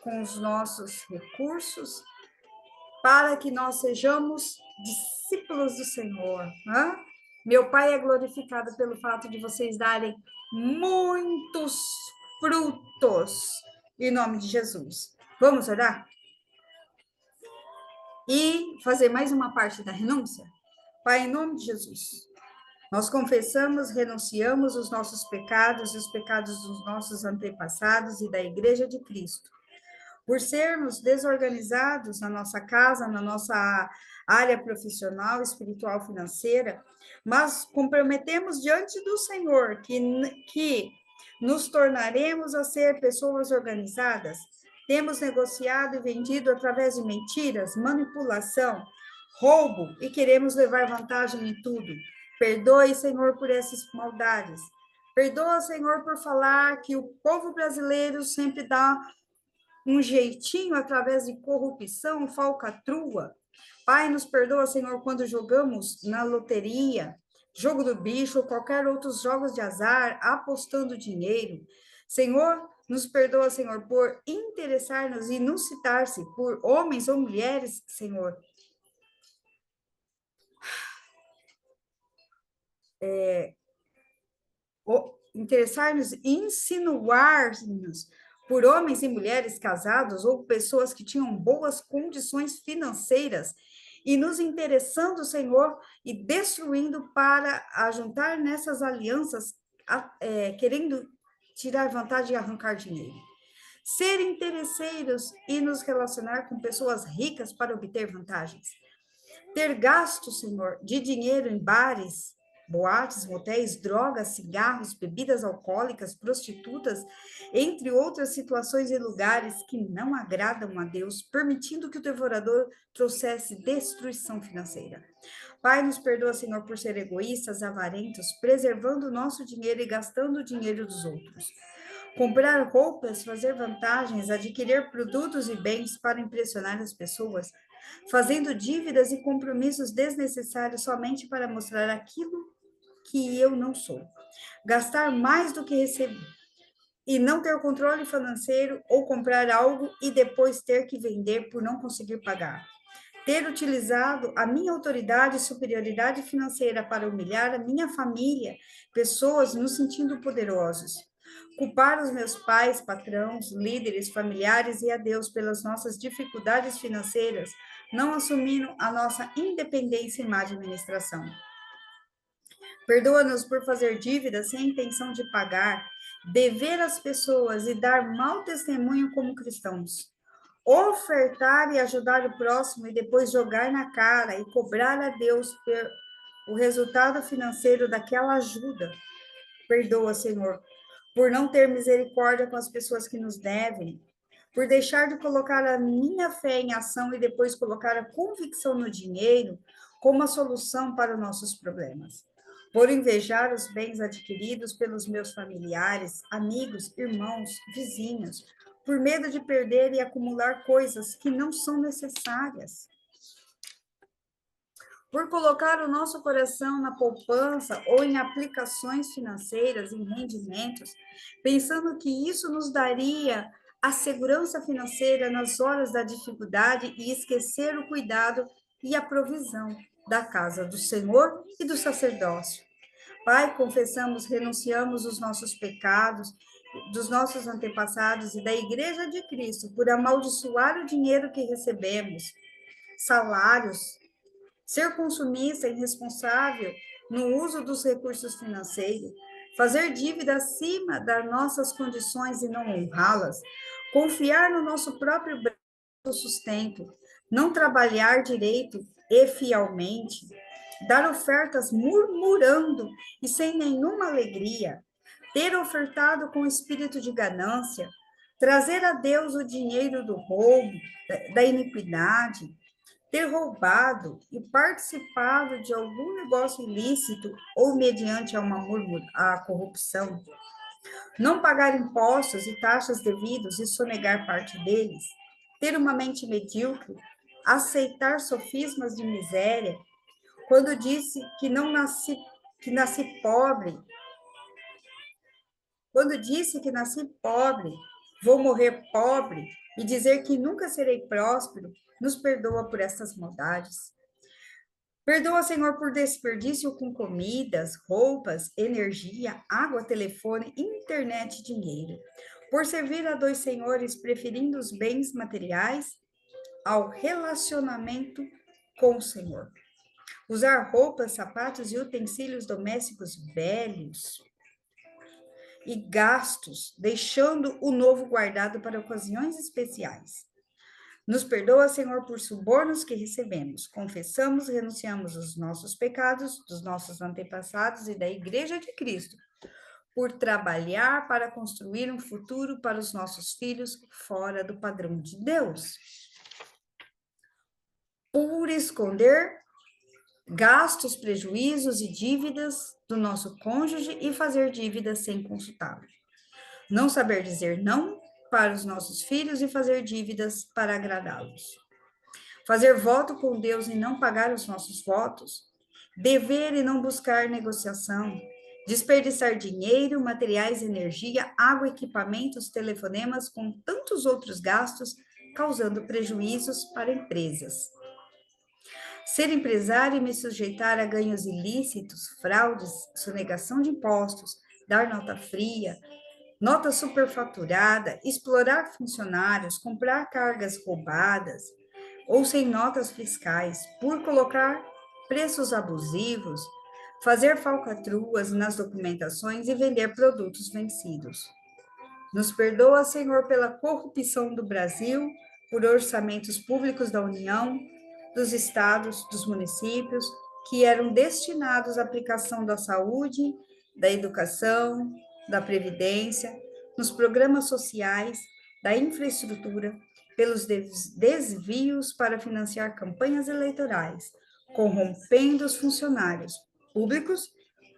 A: com os nossos recursos, para que nós sejamos discípulos do Senhor. Né? Meu Pai é glorificado pelo fato de vocês darem muitos frutos, em nome de Jesus. Vamos orar? E fazer mais uma parte da renúncia? Pai, em nome de Jesus, nós confessamos, renunciamos os nossos pecados e os pecados dos nossos antepassados e da Igreja de Cristo. Por sermos desorganizados na nossa casa, na nossa área profissional, espiritual, financeira, mas comprometemos diante do Senhor que nos tornaremos a ser pessoas organizadas. Temos negociado e vendido através de mentiras, manipulação, roubo e queremos levar vantagem em tudo. Perdoe, Senhor, por essas maldades. Perdoa, Senhor, por falar que o povo brasileiro sempre dá um jeitinho através de corrupção, falcatrua. Pai, nos perdoa, Senhor, quando jogamos na loteria, jogo do bicho ou qualquer outros jogos de azar, apostando dinheiro. Senhor, nos perdoa, Senhor, por interessar-nos e nos citar-se por homens ou mulheres, Senhor, interessar-nos e insinuar-nos por homens e mulheres casados ou pessoas que tinham boas condições financeiras e nos interessando, Senhor, e destruindo para ajuntar nessas alianças, querendo tirar vantagem e arrancar dinheiro. Ser interesseiros e nos relacionar com pessoas ricas para obter vantagens. Ter gasto, Senhor, de dinheiro em bares, boates, motéis, drogas, cigarros, bebidas alcoólicas, prostitutas, entre outras situações e lugares que não agradam a Deus, permitindo que o devorador trouxesse destruição financeira. Pai, nos perdoa, Senhor, por ser egoístas, avarentos, preservando o nosso dinheiro e gastando o dinheiro dos outros. Comprar roupas, fazer vantagens, adquirir produtos e bens para impressionar as pessoas, fazendo dívidas e compromissos desnecessários somente para mostrar aquilo que eu não sou. Gastar mais do que receber e não ter controle financeiro ou comprar algo e depois ter que vender por não conseguir pagar. Ter utilizado a minha autoridade e superioridade financeira para humilhar a minha família, pessoas nos sentindo poderosos. Culpar os meus pais, patrões, líderes, familiares e a Deus pelas nossas dificuldades financeiras, não assumindo a nossa independência e má administração. Perdoa-nos por fazer dívidas sem intenção de pagar, dever às pessoas e dar mau testemunho como cristãos. Ofertar e ajudar o próximo e depois jogar na cara e cobrar a Deus o resultado financeiro daquela ajuda. Perdoa, Senhor, por não ter misericórdia com as pessoas que nos devem, por deixar de colocar a minha fé em ação e depois colocar a convicção no dinheiro como a solução para os nossos problemas. Por invejar os bens adquiridos pelos meus familiares, amigos, irmãos, vizinhos, por medo de perder e acumular coisas que não são necessárias. Por colocar o nosso coração na poupança ou em aplicações financeiras, em rendimentos, pensando que isso nos daria a segurança financeira nas horas da dificuldade e esquecer o cuidado e a provisão da casa do Senhor e do sacerdócio. Pai, confessamos, renunciamos os nossos pecados, dos nossos antepassados e da Igreja de Cristo por amaldiçoar o dinheiro que recebemos, salários, ser consumista e irresponsável no uso dos recursos financeiros, fazer dívida acima das nossas condições e não honrá-las, confiar no nosso próprio sustento, não trabalhar direito e fielmente, dar ofertas murmurando e sem nenhuma alegria, ter ofertado com espírito de ganância, trazer a Deus o dinheiro do roubo, da iniquidade, ter roubado e participado de algum negócio ilícito ou mediante a corrupção, não pagar impostos e taxas devidos e sonegar parte deles, ter uma mente medíocre, aceitar sofismas de miséria, quando disse que nasci pobre, quando disse que nasci pobre, Vou morrer pobre e dizer que nunca serei próspero? Nos perdoa por essas maldades. Perdoa, Senhor, por desperdício com comidas, roupas, energia, água, telefone, internet e dinheiro. Por servir a dois senhores, preferindo os bens materiais ao relacionamento com o Senhor. Usar roupas, sapatos e utensílios domésticos velhos e gastos, deixando o novo guardado para ocasiões especiais. Nos perdoa, Senhor, por subornos que recebemos. Confessamos e renunciamos os nossos pecados, dos nossos antepassados e da Igreja de Cristo, por trabalhar para construir um futuro para os nossos filhos fora do padrão de Deus. Por esconder gastos, prejuízos e dívidas do nosso cônjuge e fazer dívidas sem consultá-lo. Não saber dizer não para os nossos filhos e fazer dívidas para agradá-los. Fazer voto com Deus e não pagar os nossos votos. Dever e não buscar negociação. Desperdiçar dinheiro, materiais, energia, água, equipamentos, telefonemas, com tantos outros gastos, causando prejuízos para empresas. Ser empresário e me sujeitar a ganhos ilícitos, fraudes, sonegação de impostos, dar nota fria, nota superfaturada, explorar funcionários, comprar cargas roubadas ou sem notas fiscais, por colocar preços abusivos, fazer falcatruas nas documentações e vender produtos vencidos. Nos perdoa, Senhor, pela corrupção do Brasil, por orçamentos públicos da União, dos estados, dos municípios, que eram destinados à aplicação da saúde, da educação, da previdência, nos programas sociais, da infraestrutura, pelos desvios para financiar campanhas eleitorais, corrompendo os funcionários públicos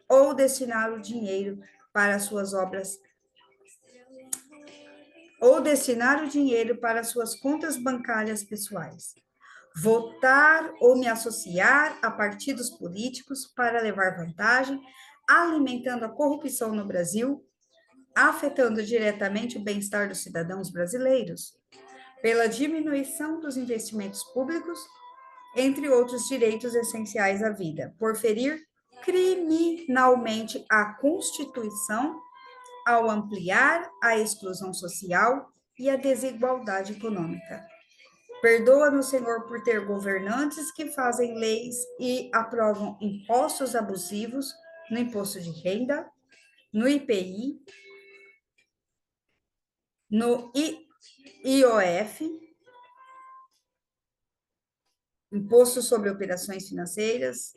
A: ou destinar o dinheiro para suas obras ou destinar o dinheiro para suas contas bancárias pessoais. Votar ou me associar a partidos políticos para levar vantagem, alimentando a corrupção no Brasil, afetando diretamente o bem-estar dos cidadãos brasileiros, pela diminuição dos investimentos públicos, entre outros direitos essenciais à vida, por ferir criminalmente a Constituição ao ampliar a exclusão social e a desigualdade econômica. Perdoa-nos, Senhor, por ter governantes que fazem leis e aprovam impostos abusivos no imposto de renda, no IPI, no IOF, Imposto sobre Operações Financeiras,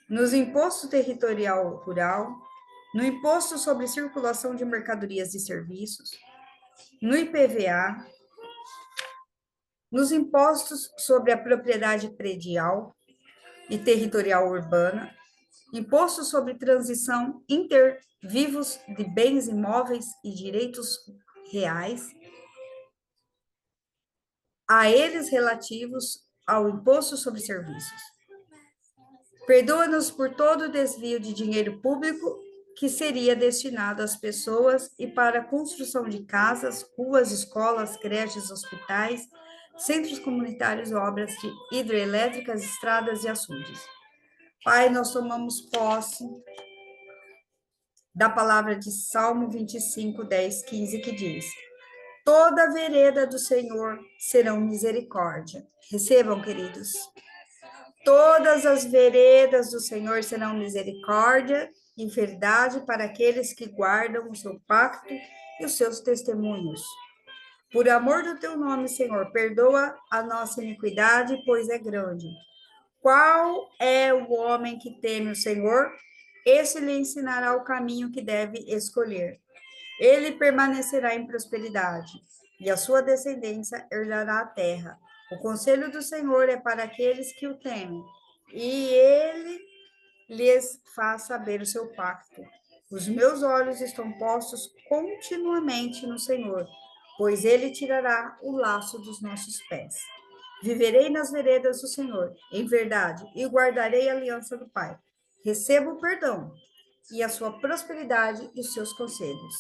A: nos Imposto Territorial Rural, no Imposto sobre Circulação de Mercadorias e Serviços, no IPVA, nos impostos sobre a propriedade predial e territorial urbana, imposto sobre transição intervivos de bens imóveis e direitos reais, a eles relativos ao imposto sobre serviços. Perdoa-nos por todo o desvio de dinheiro público que seria destinado às pessoas e para a construção de casas, ruas, escolas, creches, hospitais, centros comunitários, obras de hidrelétricas, estradas e açudes. Pai, nós tomamos posse da palavra de Salmo 25, 10, 15, que diz: toda a vereda do Senhor serão misericórdia. Recebam, queridos. Todas as veredas do Senhor serão misericórdia e verdade para aqueles que guardam o seu pacto e os seus testemunhos. Por amor do teu nome, Senhor, perdoa a nossa iniquidade, pois é grande. Qual é o homem que teme o Senhor? Esse lhe ensinará o caminho que deve escolher. Ele permanecerá em prosperidade, e a sua descendência herdará a terra. O conselho do Senhor é para aqueles que o temem, e ele lhes faz saber o seu pacto. Os meus olhos estão postos continuamente no Senhor, pois ele tirará o laço dos nossos pés. Viverei nas veredas do Senhor, em verdade, e guardarei a aliança do Pai. Recebo o perdão e a sua prosperidade e os seus conselhos.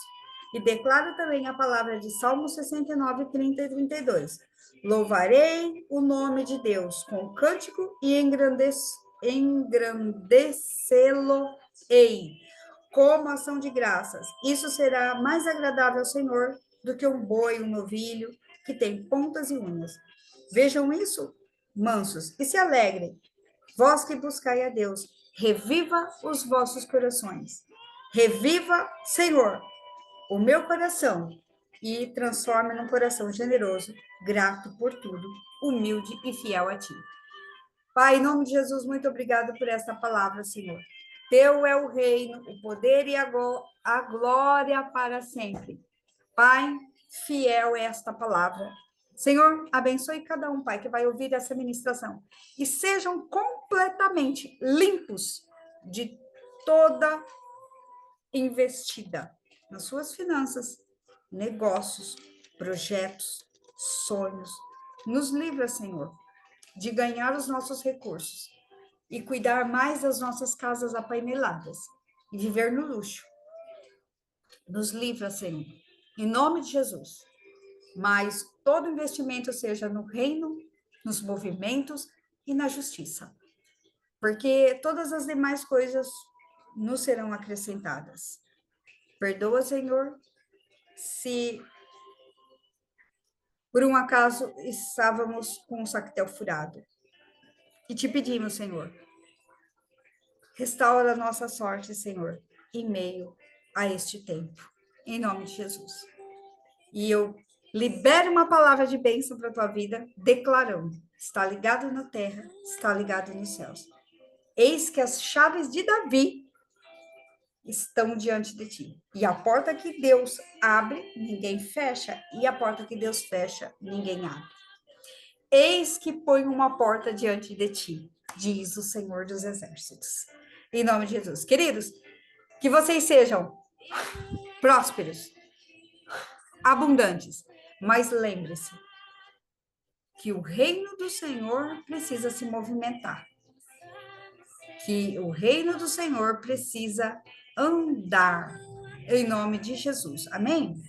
A: E declaro também a palavra de Salmo 69, 30 e 32. Louvarei o nome de Deus com cântico e engrandecê-lo-ei como ação de graças. Isso será mais agradável ao Senhor do que um boi, um novilho, que tem pontas e unhas. Vejam isso, mansos, e se alegrem. Vós que buscai a Deus, reviva os vossos corações. Reviva, Senhor, o meu coração e transforme num coração generoso, grato por tudo, humilde e fiel a ti. Pai, em nome de Jesus, muito obrigado por esta palavra, Senhor. Teu é o reino, o poder e a glória para sempre. Pai, fiel é esta palavra. Senhor, abençoe cada um, Pai, que vai ouvir essa ministração. E sejam completamente limpos de toda investida nas suas finanças, negócios, projetos, sonhos. Nos livra, Senhor, de ganhar os nossos recursos e cuidar mais das nossas casas apaineladas e viver no luxo. Nos livra, Senhor, em nome de Jesus. Mas todo investimento seja no reino, nos movimentos e na justiça. Porque todas as demais coisas nos serão acrescentadas. Perdoa, Senhor, se por um acaso estávamos com o sactel furado. E te pedimos, Senhor, restaura a nossa sorte, Senhor, em meio a este tempo. Em nome de Jesus. E eu libero uma palavra de bênção para a tua vida, declarando: está ligado na terra, está ligado nos céus. Eis que as chaves de Davi estão diante de ti. E a porta que Deus abre, ninguém fecha. E a porta que Deus fecha, ninguém abre. Eis que põe uma porta diante de ti, diz o Senhor dos Exércitos. Em nome de Jesus. Queridos, que vocês sejam prósperos, abundantes. Mas lembre-se que o reino do Senhor precisa se movimentar. Que o reino do Senhor precisa andar. Em nome de Jesus. Amém?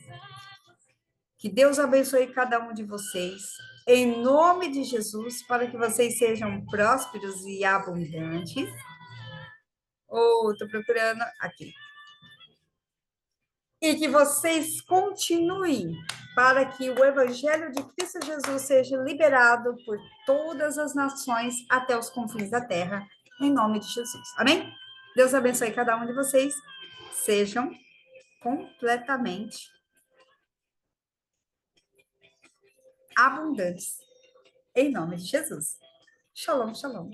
A: Que Deus abençoe cada um de vocês. Em nome de Jesus, para que vocês sejam prósperos e abundantes. Estou procurando aqui. E que vocês continuem para que o Evangelho de Cristo Jesus seja liberado por todas as nações até os confins da terra, em nome de Jesus. Amém? Deus abençoe cada um de vocês. Sejam completamente abundantes, em nome de Jesus. Shalom, shalom.